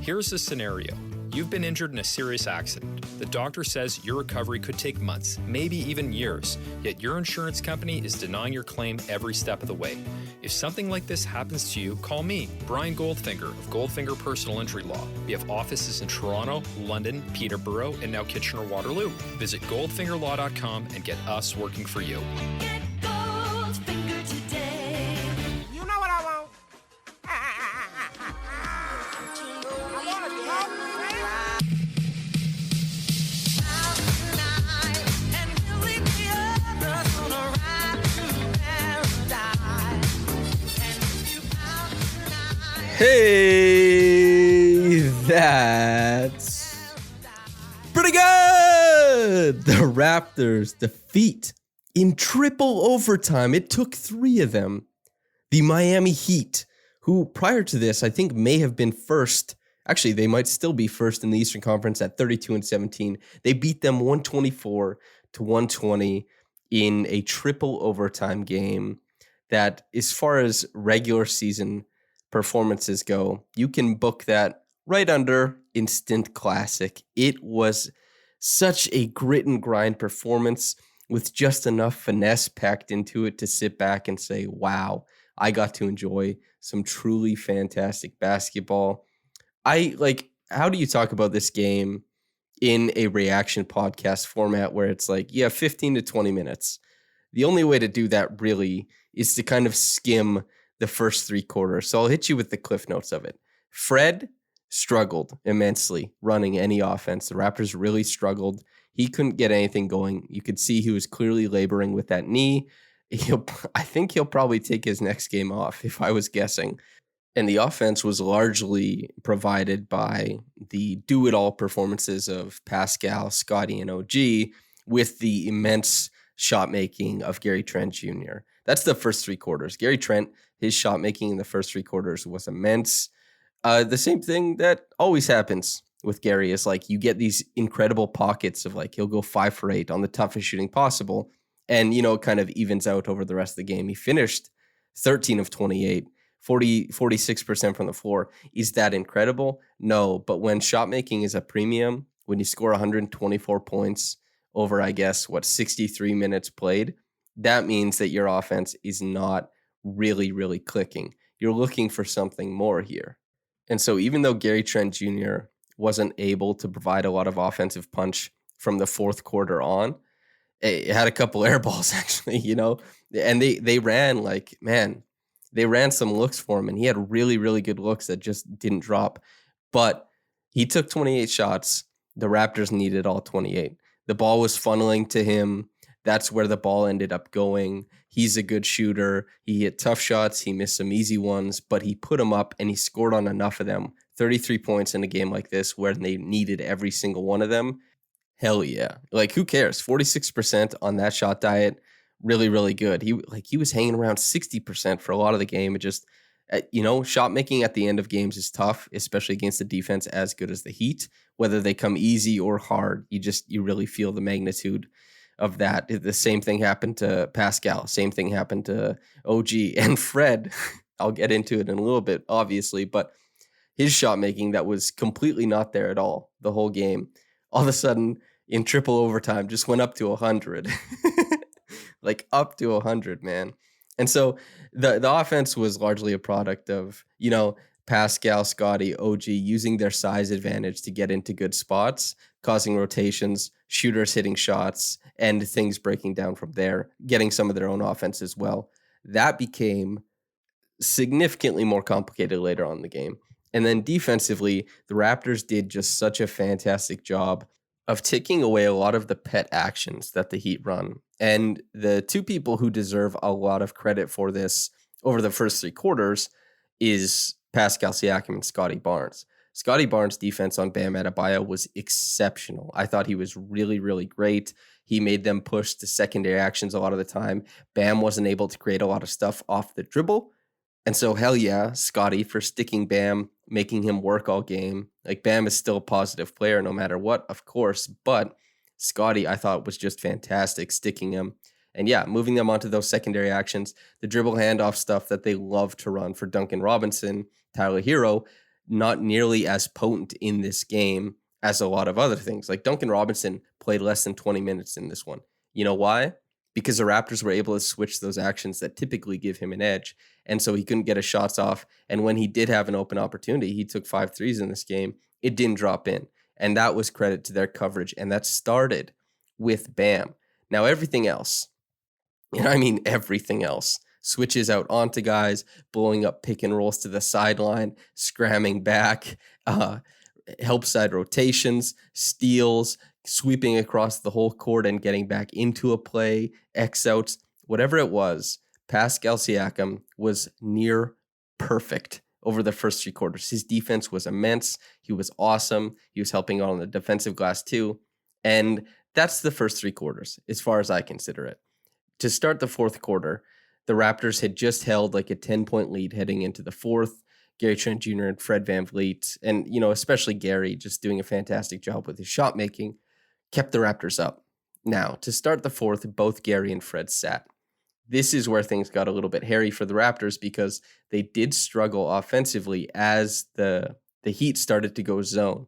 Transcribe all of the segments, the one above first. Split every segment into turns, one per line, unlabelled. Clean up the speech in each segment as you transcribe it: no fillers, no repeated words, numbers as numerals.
Here's the scenario. You've been injured in a serious accident. The doctor says your recovery could take months, maybe even years, yet your insurance company is denying your claim every step of the way. If something like this happens to you, call me, Brian Goldfinger of Goldfinger Personal Injury Law. We have offices in Toronto, London, Peterborough, and now Kitchener-Waterloo. Visit goldfingerlaw.com and get us working for you.
Get Goldfinger today.
You know what I want?
Hey, that's pretty good. The Raptors defeat in triple overtime. It took 3 of them. The Miami Heat, who prior to this, I think may have been first. Actually, they might still be first in the Eastern Conference at 32-17. They beat them 124-120 in a triple overtime game that, as far as regular season performances go, you can book that right under instant classic. It was such a grit and grind performance with just enough finesse packed into it to sit back and say, wow, I got to enjoy some truly fantastic basketball. How do you talk about this game in a reaction podcast format where it's like, 15 to 20 minutes? The only way to do that really is to kind of skim the first 3 quarters. So I'll hit you with the cliff notes of it. Fred struggled immensely running any offense. The Raptors really struggled. He couldn't get anything going. You could see he was clearly laboring with that knee. I think he'll probably take his next game off, if I was guessing. And the offense was largely provided by the do-it-all performances of Pascal, Scotty, and OG, with the immense shot making of Gary Trent Jr. That's the first 3 quarters. Gary Trent, his shot making in the first 3 quarters was immense. The same thing that always happens with Gary is like you get these incredible pockets of like he'll go 5 for 8 on the toughest shooting possible. And, it kind of evens out over the rest of the game. He finished 13 of 28, 46% from the floor. Is that incredible? No. But when shot making is a premium, when you score 124 points over, 63 minutes played, that means that your offense is not really, really clicking. You're looking for something more here. And so even though Gary Trent Jr. wasn't able to provide a lot of offensive punch from the 4th quarter on, it had a couple air balls actually, and they ran they ran some looks for him and he had really, really good looks that just didn't drop. But he took 28 shots. The Raptors needed all 28. The ball was funneling to him. That's where the ball ended up going. He's a good shooter. He hit tough shots. He missed some easy ones, but he put them up and he scored on enough of them. 33 points in a game like this where they needed every single one of them. Hell yeah. Who cares? 46% on that shot diet. Really, really good. He was hanging around 60% for a lot of the game. It just, shot making at the end of games is tough, especially against a defense as good as the Heat. Whether they come easy or hard, you really feel the magnitude of that. The same thing happened to Pascal. Same thing happened to OG and Fred. I'll get into it in a little bit, obviously, but his shot making that was completely not there at all the whole game. All of a sudden, in triple overtime, just went up to 100. Up to 100, man. And so the offense was largely a product of, Pascal, Scotty, OG using their size advantage to get into good spots, causing rotations, shooters hitting shots, and things breaking down from there, getting some of their own offense as well. That became significantly more complicated later on in the game. And then defensively, the Raptors did just such a fantastic job of taking away a lot of the pet actions that the Heat run. And the 2 people who deserve a lot of credit for this over the first 3 quarters is Pascal Siakam and Scotty Barnes. Scotty Barnes' defense on Bam Adebayo was exceptional. I thought he was really, really great. He made them push to secondary actions a lot of the time. Bam wasn't able to create a lot of stuff off the dribble. And so, hell yeah, Scotty for sticking Bam, making him work all game. Bam is still a positive player no matter what, of course. But Scotty, I thought, was just fantastic, sticking him. And yeah, moving them onto those secondary actions, the dribble handoff stuff that they love to run for Duncan Robinson, Tyler Hero, not nearly as potent in this game as a lot of other things. Like Duncan Robinson played less than 20 minutes in this one. You know why? Because the Raptors were able to switch those actions that typically give him an edge. And so he couldn't get his shots off. And when he did have an open opportunity, he took 5 threes in this game. It didn't drop in. And that was credit to their coverage. And that started with Bam. Now, everything else, and I mean everything else, switches out onto guys, blowing up pick and rolls to the sideline, scramming back, help side rotations, steals, sweeping across the whole court and getting back into a play, X outs, whatever it was. Pascal Siakam was near perfect over the first 3 quarters. His defense was immense. He was awesome. He was helping on the defensive glass too. And that's the first 3 quarters, as far as I consider it. To start the fourth quarter, the Raptors had just held like a 10-point lead heading into the fourth. Gary Trent Jr. and Fred VanVleet, and especially Gary, just doing a fantastic job with his shot making, kept the Raptors up. Now, to start the fourth, both Gary and Fred sat. This is where things got a little bit hairy for the Raptors because they did struggle offensively as the Heat started to go zone.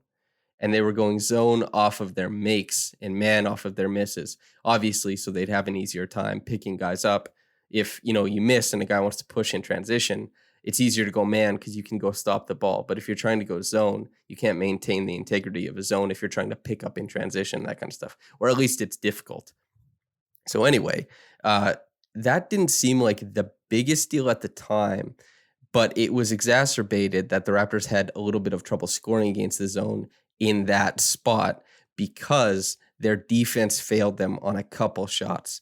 And they were going zone off of their makes and man off of their misses, obviously, so they'd have an easier time picking guys up. If, you miss and a guy wants to push in transition, it's easier to go man because you can go stop the ball. But if you're trying to go zone, you can't maintain the integrity of a zone if you're trying to pick up in transition, that kind of stuff. Or at least it's difficult. So anyway, that didn't seem like the biggest deal at the time, but it was exacerbated that the Raptors had a little bit of trouble scoring against the zone in that spot because their defense failed them on a couple shots.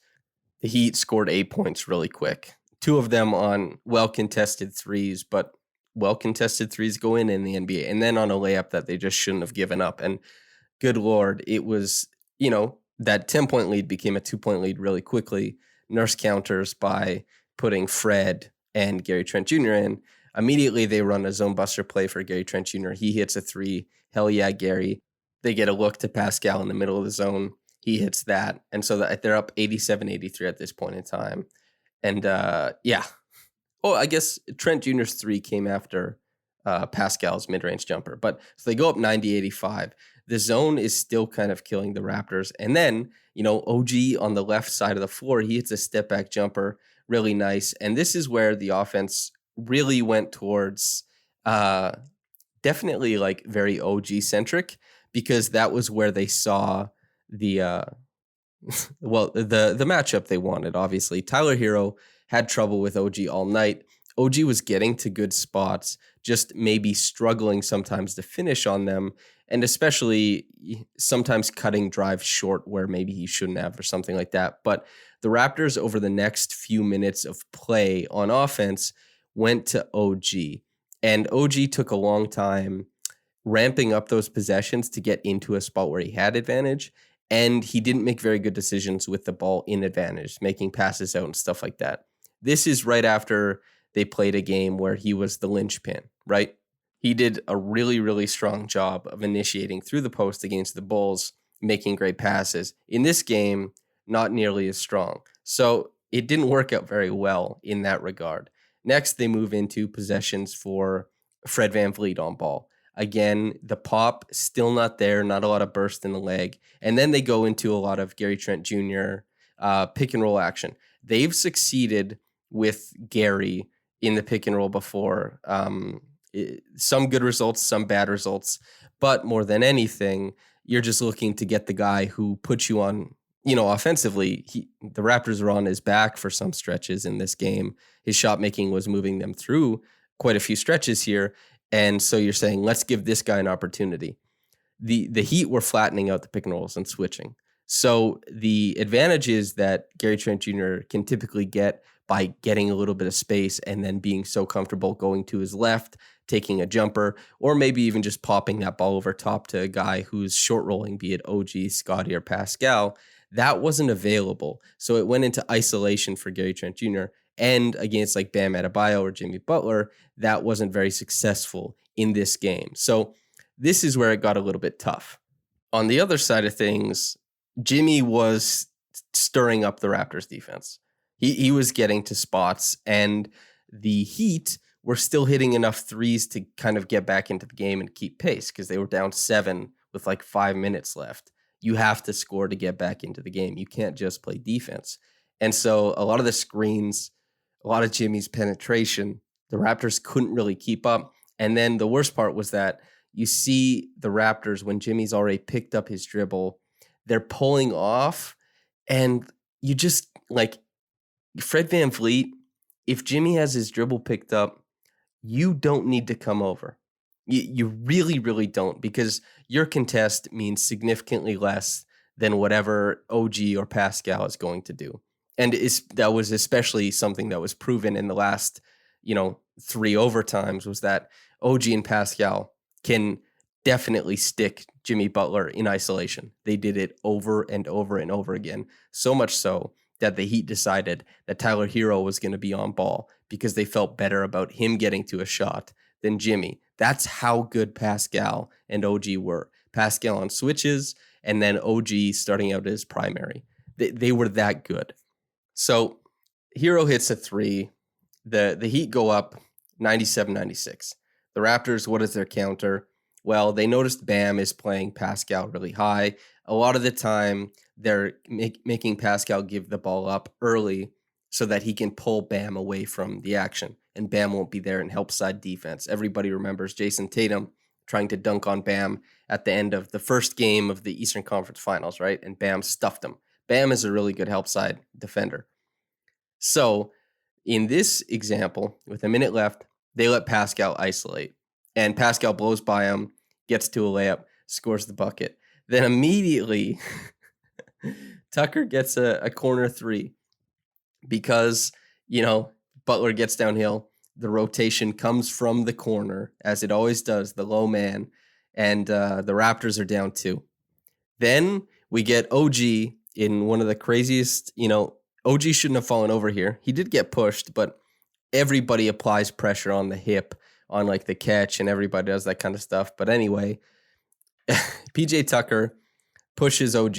The Heat scored 8 points really quick. 2 of them on well-contested threes, but well-contested threes go in the NBA. And then on a layup that they just shouldn't have given up. And good Lord, it was, that 10-point lead became a 2-point lead really quickly. Nurse counters by putting Fred and Gary Trent Jr. in. Immediately, they run a zone buster play for Gary Trent Jr. He hits a 3. Hell yeah, Gary. They get a look to Pascal in the middle of the zone. He hits that. And so they're up 87-83 at this point in time. And yeah. Oh, I guess Trent Jr.'s 3 came after Pascal's mid-range jumper. But so they go up 90-85. The zone is still kind of killing the Raptors. And then, OG on the left side of the floor, he hits a step-back jumper. Really nice. And this is where the offense really went towards definitely like very OG-centric because that was where they saw the the matchup they wanted, obviously. Tyler Hero had trouble with OG all night. OG was getting to good spots, just maybe struggling sometimes to finish on them, and especially sometimes cutting drives short where maybe he shouldn't have or something like that. But the Raptors, over the next few minutes of play on offense, went to OG. And OG took a long time ramping up those possessions to get into a spot where he had advantage. And he didn't make very good decisions with the ball in advantage, making passes out and stuff like that. This is right after they played a game where he was the linchpin, right? He did a really, really strong job of initiating through the post against the Bulls, making great passes. In this game, not nearly as strong. So it didn't work out very well in that regard. Next, they move into possessions for Fred VanVleet on ball. Again, the pop still not there, not a lot of burst in the leg. And then they go into a lot of Gary Trent Jr. Pick and roll action. They've succeeded with Gary in the pick and roll before. Some good results, some bad results. But more than anything, you're just looking to get the guy who puts you on, offensively. The Raptors were on his back for some stretches in this game. His shot making was moving them through quite a few stretches here. And so you're saying, let's give this guy an opportunity. The Heat were flattening out the pick and rolls and switching. So the advantage is that Gary Trent Jr. can typically get by getting a little bit of space and then being so comfortable going to his left, taking a jumper, or maybe even just popping that ball over top to a guy who's short rolling, be it OG, Scotty, or Pascal. That wasn't available. So it went into isolation for Gary Trent Jr. And against like Bam Adebayo or Jimmy Butler, that wasn't very successful in this game. So this is where it got a little bit tough. On the other side of things, Jimmy was stirring up the Raptors defense. He was getting to spots, and the Heat were still hitting enough threes to kind of get back into the game and keep pace because they were down 7 with like 5 minutes left. You have to score to get back into the game. You can't just play defense. And so a lot of the screens, a lot of Jimmy's penetration, the Raptors couldn't really keep up. And then the worst part was that you see the Raptors when Jimmy's already picked up his dribble, they're pulling off, and you just like Fred VanVleet, if Jimmy has his dribble picked up, you don't need to come over. You really, really don't, because your contest means significantly less than whatever OG or Pascal is going to do. And that was especially something that was proven in the last, 3 overtimes, was that OG and Pascal can definitely stick Jimmy Butler in isolation. They did it over and over and over again, so much so that the Heat decided that Tyler Hero was going to be on ball because they felt better about him getting to a shot than Jimmy. That's how good Pascal and OG were. Pascal on switches, and then OG starting out as primary. They were that good. So Hero hits a 3. The Heat go up 97-96. The Raptors, what is their counter? Well, they noticed Bam is playing Pascal really high. A lot of the time, they're making Pascal give the ball up early so that he can pull Bam away from the action, and Bam won't be there and help side defense. Everybody remembers Jason Tatum trying to dunk on Bam at the end of the first game of the Eastern Conference Finals, right? And Bam stuffed him. Bam is a really good help side defender. So in this example, with a minute left, they let Pascal isolate, and Pascal blows by him, gets to a layup, scores the bucket. Then immediately, Tucker gets a corner 3 because, Butler gets downhill. The rotation comes from the corner, as it always does, the low man, and the Raptors are down 2. Then we get OG in one of the craziest, OG shouldn't have fallen over here. He did get pushed, but everybody applies pressure on the hip, on like the catch, and everybody does that kind of stuff. But anyway, PJ Tucker pushes OG.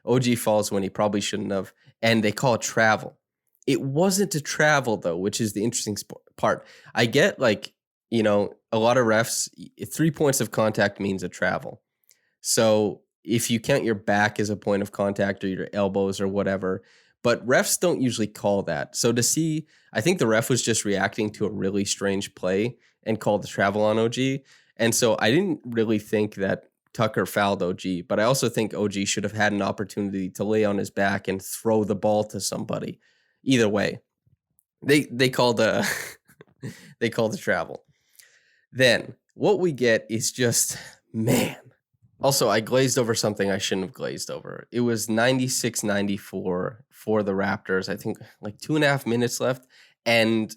OG falls when he probably shouldn't have, and they call it travel. It wasn't a travel, though, which is the interesting part. I get, a lot of refs, 3 points of contact means a travel. So if you count your back as a point of contact or your elbows or whatever, but refs don't usually call that. So I think the ref was just reacting to a really strange play and called the travel on OG. And so I didn't really think that Tucker fouled OG, but I also think OG should have had an opportunity to lay on his back and throw the ball to somebody. Either way, they called the travel. Then what we get is just, man. Also, I glazed over something I shouldn't have glazed over. It was 96-94 for the Raptors. I think like 2.5 minutes left, and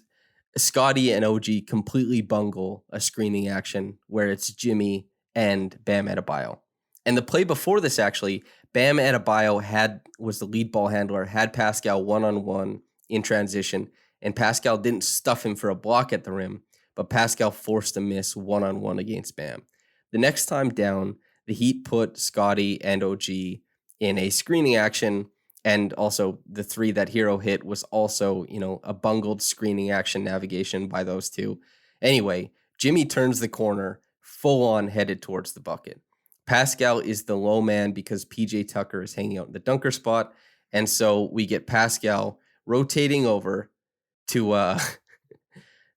Scotty and OG completely bungle a screening action where it's Jimmy and Bam Adebayo. And the play before this, actually, Bam Adebayo was the lead ball handler, had Pascal one-on-one in transition, and Pascal didn't stuff him for a block at the rim, but Pascal forced a miss one-on-one against Bam. The next time down, the Heat put Scotty and OG in a screening action, and also the 3 that Hero hit was also, a bungled screening action navigation by those two. Anyway, Jimmy turns the corner, full on headed towards the bucket. Pascal is the low man because PJ Tucker is hanging out in the dunker spot, and so we get Pascal rotating over to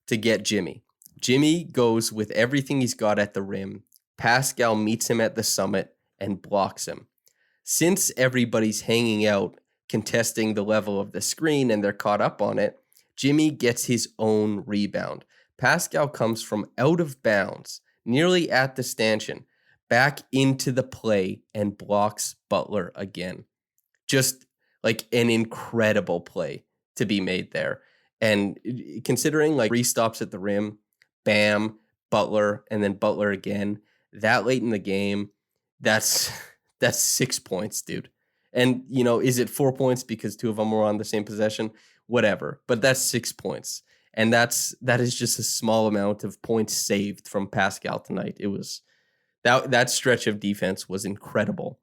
get Jimmy. Jimmy goes with everything he's got at the rim. Pascal meets him at the summit and blocks him. Since everybody's hanging out, contesting the level of the screen, and they're caught up on it, Jimmy gets his own rebound. Pascal comes from out of bounds, nearly at the stanchion, back into the play and blocks Butler again. Just like an incredible play to be made there. And considering like 3 stops at the rim, Bam, Butler, and then Butler again, that late in the game, that's 6 points, dude. And, is it 4 points because 2 of them were on the same possession? Whatever. But that's 6 points. And that is just a small amount of points saved from Pascal tonight. It was that stretch of defense was incredible.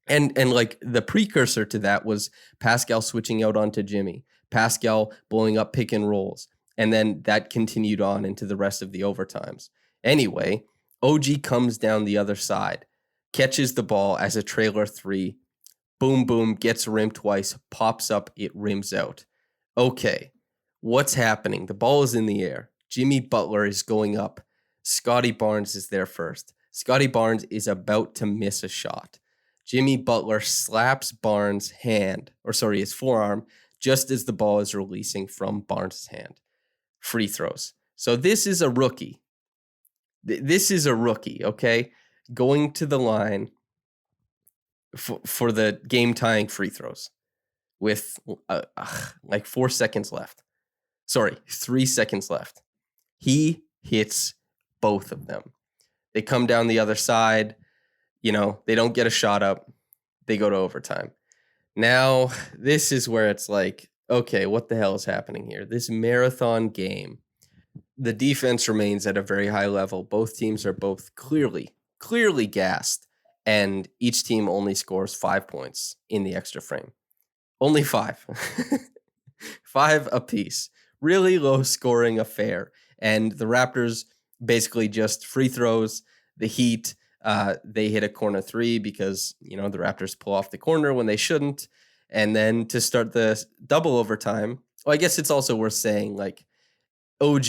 And like the precursor to that was Pascal switching out onto Jimmy, Pascal blowing up pick and rolls, And then that continued on into the rest of the overtimes. Anyway, OG comes down the other side, catches the ball as a trailer 3. Boom, boom, gets rimmed twice, pops up, it rims out. Okay, what's happening? The ball is in the air. Jimmy Butler is going up. Scotty Barnes is there first. Scotty Barnes is about to miss a shot. Jimmy Butler slaps Barnes' his forearm, just as the ball is releasing from Barnes' hand. Free throws. So this is a rookie. Okay? Going to the line for the game-tying free throws with 4 seconds left. Sorry, 3 seconds left. He hits both of them. They come down the other side. They don't get a shot up. They go to overtime. Now, this is where it's like, okay, what the hell is happening here? This marathon game, the defense remains at a very high level. Both teams are both clearly gassed, and each team only scores 5 points in the extra frame. Only 5. 5 apiece. Really low scoring affair. And the Raptors basically just free throws. The Heat, they hit a corner 3 because, the Raptors pull off the corner when they shouldn't. And then to start the double overtime, I guess it's also worth saying, OG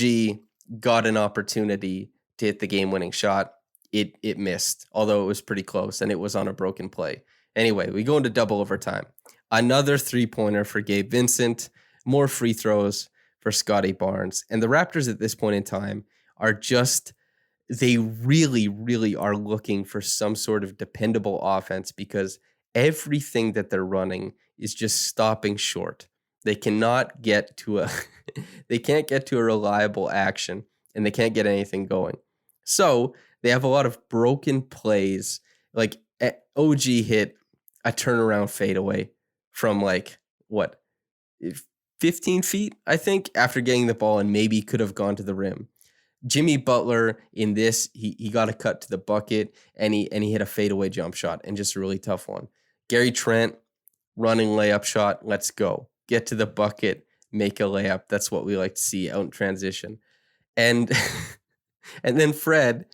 got an opportunity to hit the game-winning shot. It missed, although it was pretty close, and it was on a broken play. Anyway, we go into double overtime. Another 3-pointer for Gabe Vincent. More free throws for Scotty Barnes. And the Raptors at this point in time are they really, really are looking for some sort of dependable offense because everything that they're running is just stopping short. They cannot get to a reliable action, and they can't get anything going. So they have a lot of broken plays. Like OG hit a turnaround fadeaway from 15 feet, I think, after getting the ball and maybe could have gone to the rim. Jimmy Butler in this, he got a cut to the bucket and he hit a fadeaway jump shot and just a really tough one. Gary Trent, running layup shot, let's go. Get to the bucket, make a layup. That's what we like to see out in transition. And and then Fred,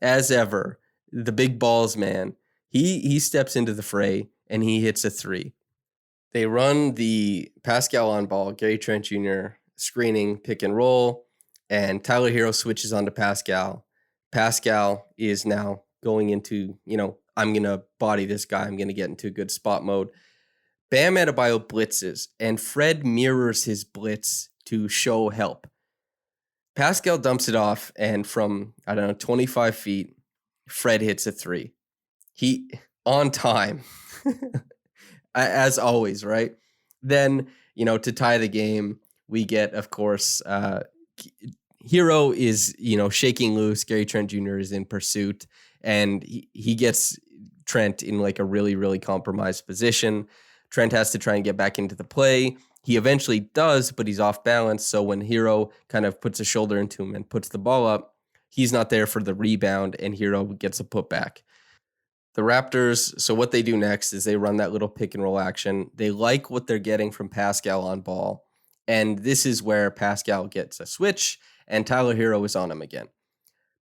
as ever, the big balls man, he steps into the fray and he hits a 3. They run the Pascal on ball, Gary Trent Jr. screening, pick and roll, and Tyler Hero switches onto Pascal. Pascal is now going into, I'm going to body this guy. I'm going to get into a good spot mode. Bam Adebayo blitzes, and Fred mirrors his blitz to show help. Pascal dumps it off, and from, 25 feet, Fred hits a 3. He, on time, as always, right? Then, to tie the game, we get, of course, Hero is, shaking loose. Gary Trent Jr. is in pursuit, and he gets Trent in a really, really compromised position. Trent has to try and get back into the play. He eventually does, but he's off balance. So when Hero kind of puts a shoulder into him and puts the ball up, he's not there for the rebound, and Hero gets a putback. The Raptors, so what they do next is they run that little pick and roll action. They like what they're getting from Pascal on ball. And this is where Pascal gets a switch, and Tyler Hero is on him again.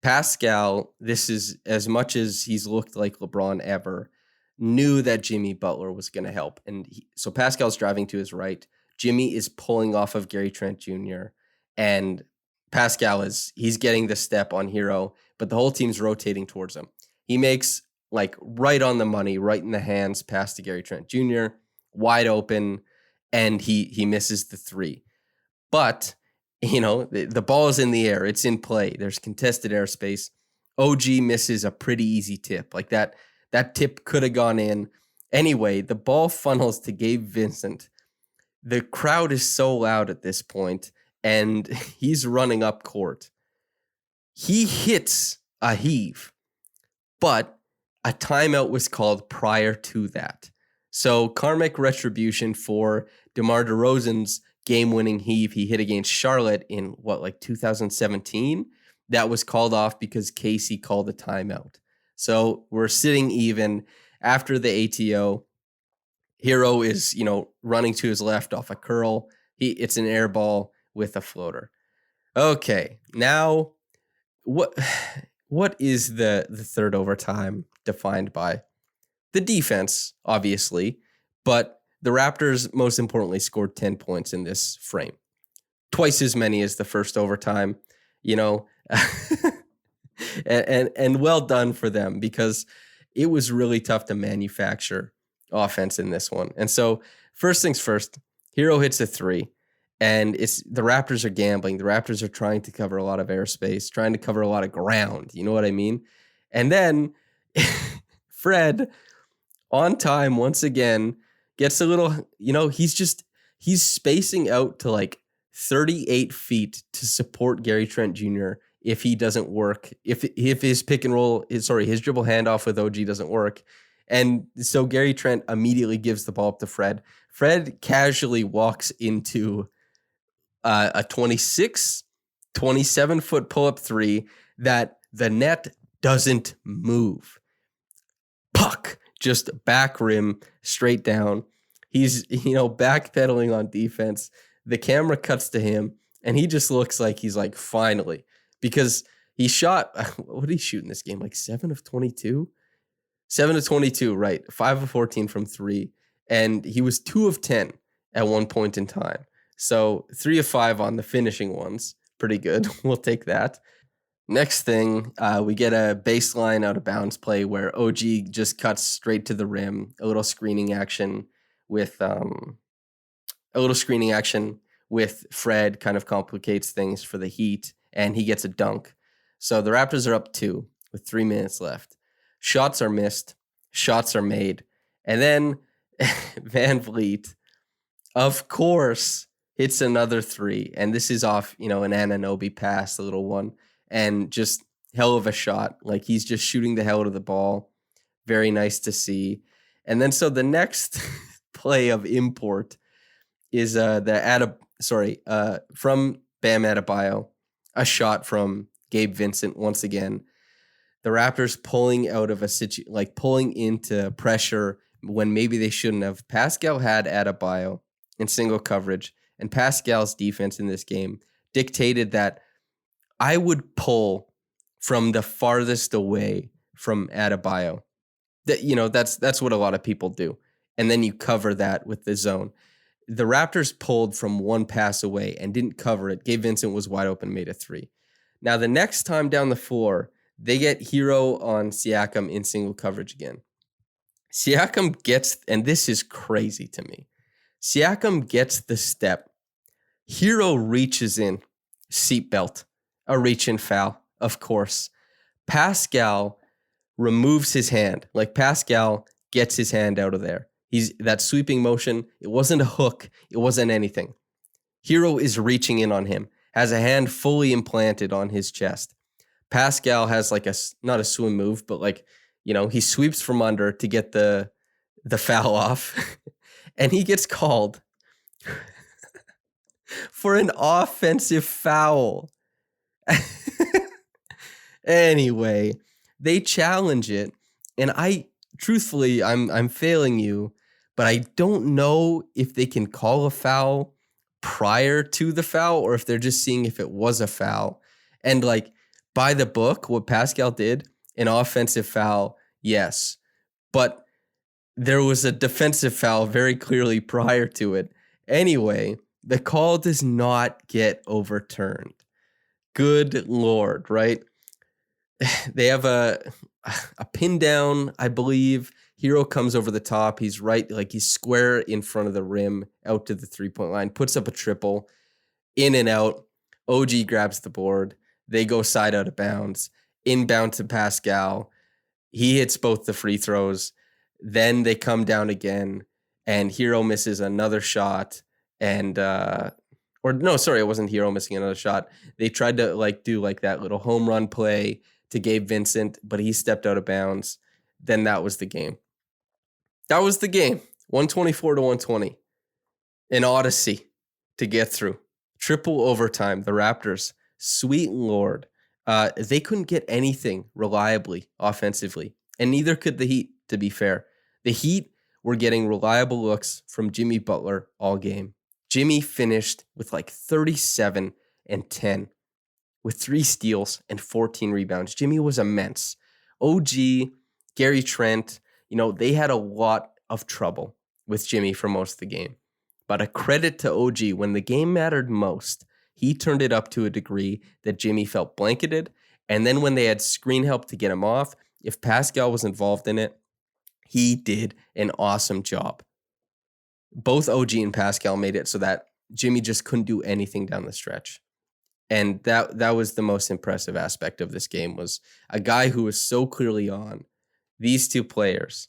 Pascal, this is as much as he's looked like LeBron ever, knew that Jimmy Butler was going to help. And so Pascal's driving to his right. Jimmy is pulling off of Gary Trent Jr. And Pascal he's getting the step on Hero, but the whole team's rotating towards him. He makes right on the money, right in the hands pass to Gary Trent Jr., wide open, and he misses the 3. But, the ball is in the air. It's in play. There's contested airspace. OG misses a pretty easy tip. That tip could have gone in. Anyway, the ball funnels to Gabe Vincent. The crowd is so loud at this point, and he's running up court. He hits a heave, but a timeout was called prior to that. So karmic retribution for DeMar DeRozan's game-winning heave he hit against Charlotte in 2017? That was called off because Casey called a timeout. So we're sitting even after the ATO. Hero is, running to his left off a curl. It's an air ball with a floater. Okay, now what what is the third overtime defined by? The defense, obviously, but the Raptors most importantly scored 10 points in this frame. Twice as many as the first overtime, you know. and well done for them, because it was really tough to manufacture offense in this one. And so first things first, Hero hits a three, and it's the Raptors are gambling. The Raptors are trying to cover a lot of airspace, trying to cover a lot of ground. You know what I mean? And then Fred, on time once again, gets a little, he's spacing out to like 38 feet to support Gary Trent Jr. if he doesn't work, if his pick and roll, his dribble handoff with OG doesn't work. And so Gary Trent immediately gives the ball up to Fred. Fred casually walks into a 26, 27-foot pull-up three that the net doesn't move. Puck, just back rim, straight down. He's, backpedaling on defense. The camera cuts to him, and he just looks like he's like, finally. Because he shot, what did he shoot in this game? Like 7 of 22? 7 of 22, right. 5 of 14 from 3. And he was 2 of 10 at one point in time. So 3 of 5 on the finishing ones. Pretty good. We'll take that. Next thing, we get a baseline out of bounds play where OG just cuts straight to the rim. A little screening action with Fred kind of complicates things for the Heat, and he gets a dunk. So the Raptors are up 2 with 3 minutes left. Shots are missed. Shots are made. And then Van Vliet, of course, hits another 3. And this is off, an Anunoby pass, a little one. And just hell of a shot. Like, he's just shooting the hell out of the ball. Very nice to see. And then so the next play of import is from Bam Adebayo, a shot from Gabe Vincent once again. The Raptors pulling out of pulling into pressure when maybe they shouldn't have. Pascal had Adebayo in single coverage, and Pascal's defense in this game dictated that I would pull from the farthest away from Adebayo. That's what a lot of people do. And then you cover that with the zone. The Raptors pulled from one pass away and didn't cover it. Gabe Vincent was wide open, made a 3. Now, the next time down the floor, they get Hero on Siakam in single coverage again. Siakam gets, and this is crazy to me, Siakam gets the step. Hero reaches in, seatbelt, a reach-in foul, of course. Pascal removes his hand. Like, Pascal gets his hand out of there. That sweeping motion, it wasn't a hook, it wasn't anything. Hero is reaching in on him, has a hand fully implanted on his chest. Pascal has not a swim move, but he sweeps from under to get the foul off. And he gets called for an offensive foul. Anyway, they challenge it, and truthfully, I'm failing you, but I don't know if they can call a foul prior to the foul or if they're just seeing if it was a foul. And by the book, what Pascal did, an offensive foul, yes, but there was a defensive foul very clearly prior to it. Anyway, the call does not get overturned. Good Lord, right? They have a pin down, I believe. Hero comes over the top. He's right, he's square in front of the rim, out to the 3-point line, puts up a triple, in and out. OG grabs the board. They go side out of bounds, inbound to Pascal. He hits both the free throws. Then they come down again, and Hero misses another shot. And it wasn't Hero missing another shot. They tried to do that little home run play to Gabe Vincent, but he stepped out of bounds. Then that was the game. 124 to 120. An odyssey to get through. Triple overtime. The Raptors, sweet Lord. They couldn't get anything reliably offensively, and neither could the Heat, to be fair. The Heat were getting reliable looks from Jimmy Butler all game. Jimmy finished with 37 and 10 with 3 steals and 14 rebounds. Jimmy was immense. OG, Gary Trent, they had a lot of trouble with Jimmy for most of the game. But a credit to OG, when the game mattered most, he turned it up to a degree that Jimmy felt blanketed. And then when they had screen help to get him off, if Pascal was involved in it, he did an awesome job. Both OG and Pascal made it so that Jimmy just couldn't do anything down the stretch. And that was the most impressive aspect of this game, was a guy who was so clearly on. These two players,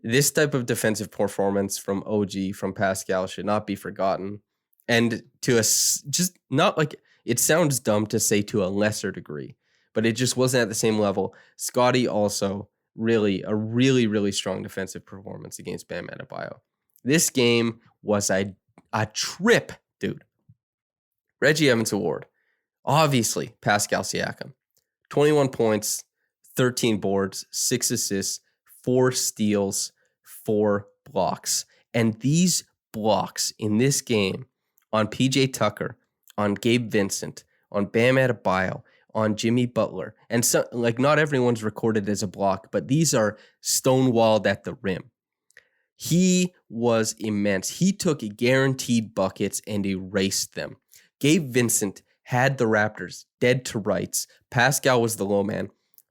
this type of defensive performance from OG, from Pascal, should not be forgotten. And to us, just not like, it sounds dumb to say to a lesser degree, but it just wasn't at the same level. Scotty also a really strong defensive performance against Bam Adebayo. This game was a trip, dude. Reggie Evans Award. Obviously, Pascal Siakam. 21 points, 13 boards, 6 assists, 4 steals, 4 blocks. And these blocks in this game on PJ Tucker, on Gabe Vincent, on Bam Adebayo, on Jimmy Butler, and so, not everyone's recorded as a block, but these are stonewalled at the rim. He was immense. He took guaranteed buckets and erased them. Gabe Vincent had the Raptors dead to rights. Pascal was the low man.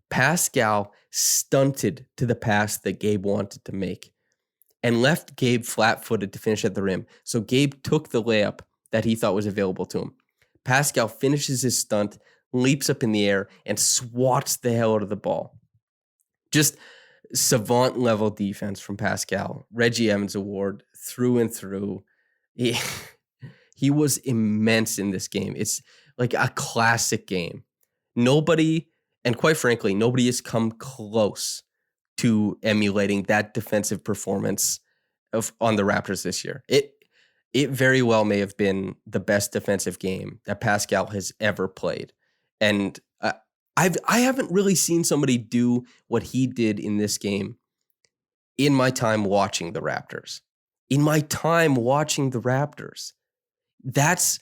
Pascal stunted to the pass that Gabe wanted to make and left Gabe flat-footed to finish at the rim. So Gabe took the layup that he thought was available to him. Pascal finishes his stunt, leaps up in the air, and swats the hell out of the ball. Just savant level defense from Pascal. Reggie Evans Award through and through. He was immense in this game. It's like a classic game. Nobody, and quite frankly, nobody has come close to emulating that defensive performance on the Raptors this year. It very well may have been the best defensive game that Pascal has ever played. And I haven't really seen somebody do what he did in this game in my time watching the Raptors. That's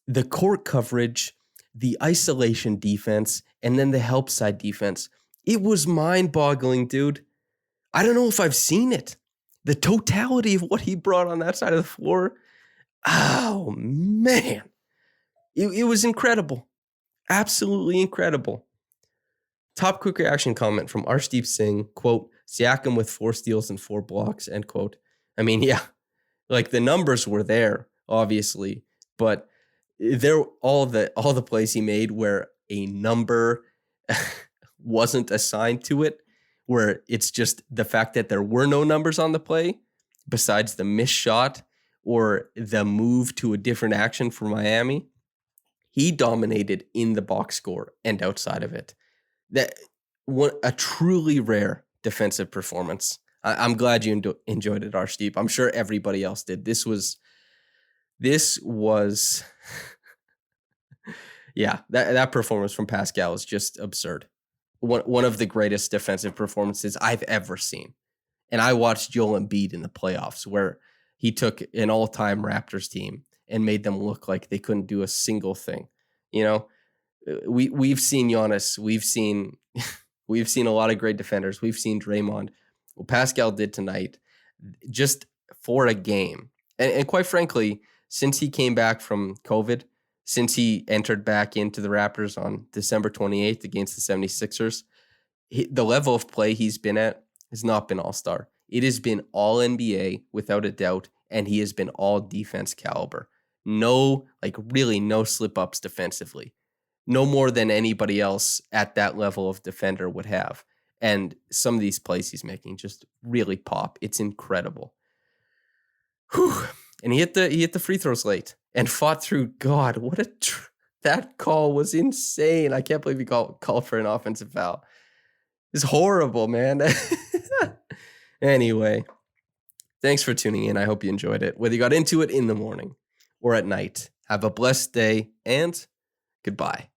the court coverage, the isolation defense, and then the help side defense. It was mind-boggling, dude. I don't know if I've seen it. The totality of what he brought on that side of the floor. Oh, man. It was incredible. Absolutely incredible. Top quick reaction comment from Arshdeep Singh, quote, Siakam with 4 steals and 4 blocks, end quote. I mean, yeah, the numbers were there, obviously, but all the plays he made where a number wasn't assigned to it, where it's just the fact that there were no numbers on the play besides the missed shot or the move to a different action for Miami. He dominated in the box score and outside of it. A truly rare defensive performance. I'm glad you enjoyed it, Arshdeep. I'm sure everybody else did. This was yeah, that performance from Pascal is just absurd. One of the greatest defensive performances I've ever seen. And I watched Joel Embiid in the playoffs where he took an all-time Raptors team and made them look like they couldn't do a single thing. We've seen Giannis, we've seen a lot of great defenders. We've seen Draymond. What Pascal did tonight, just for a game, and quite frankly, since he came back from COVID, since he entered back into the Raptors on December 28th against the 76ers, the level of play he's been at has not been all-star. It has been all NBA without a doubt, and he has been all defense caliber. No slip-ups defensively. No more than anybody else at that level of defender would have. And some of these plays he's making just really pop. It's incredible. Whew. And he hit the free throws late and fought through. God, that call was insane. I can't believe he called for an offensive foul. It's horrible, man. Anyway, thanks for tuning in. I hope you enjoyed it. Whether you got into it in the morning or at night, have a blessed day and goodbye.